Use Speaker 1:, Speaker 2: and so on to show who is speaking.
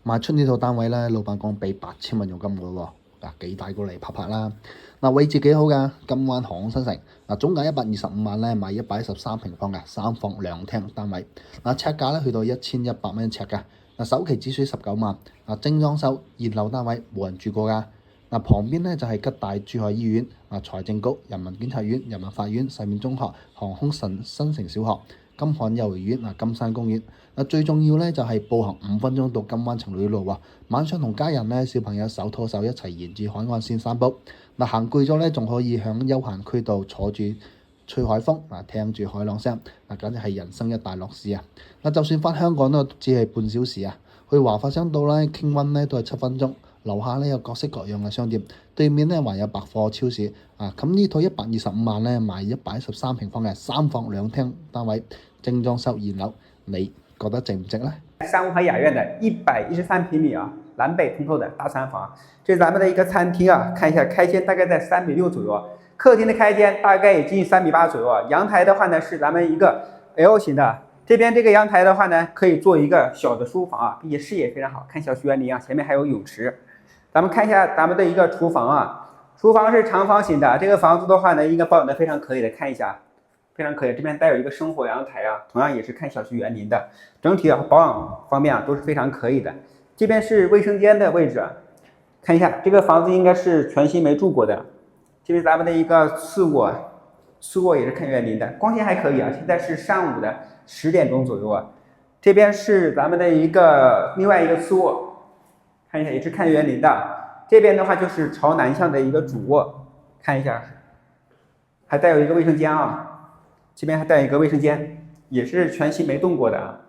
Speaker 1: 賣出呢套單位咧，老闆講俾8000蚊佣金嘅喎，幾大個嚟拍拍啦。位置幾好㗎，金灣航空新城。總價125萬咧，賣113平方嘅3房2廳單位。尺價咧去到1100蚊尺嘅。首期只需19萬。精裝修現樓單位，冇人住過㗎。旁邊咧就係吉大珠海醫院、財政局、人民檢察院、人民法院、世面中學、航空新城小學、金漢幼兒園、金山公園。最重要咧就係步行5分鐘到金灣情侶路喎。晚上同家人咧、小朋友手拖手一齊沿住海岸線散步。行攰咗咧，仲可以響休閒區度坐住吹海風，聽住海浪聲，簡直係人生一大樂事啊！就算返香港都只係半小時啊。去華發商道咧傾溫咧都係7分鐘。樓下咧有各式各樣嘅商店，對面咧還有百貨超市。咁呢套125萬咧賣113平方嘅3房2廳單位，精裝修現樓，你覺得值唔值呢？
Speaker 2: 山无海雅苑的113平米南北通透的大3房，这是咱们的一个餐厅看一下开间大概在3.6米左右，客厅的开间大概也接近3.8米左右，阳台的话呢是咱们一个 L 型的，这边这个阳台的话呢可以做一个小的书房并且视野非常好，看小区园林前面还有泳池。咱们看一下咱们的一个厨房厨房是长方形的，这个房子的话呢应该保养的非常可以的，看一下非常可以，这边带有一个生活阳台同样也是看小区园林的，整体保养方面都是非常可以的。这边是卫生间的位置，看一下这个房子应该是全新没住过的。这边咱们的一个次卧，次卧也是看园林的，光线还可以现在是上午的10点钟左右这边是咱们的另外一个次卧，看一下也是看园林的。这边的话就是朝南向的一个主卧，看一下，还带有一个卫生间这边还带有一个卫生间，也是全新没动过的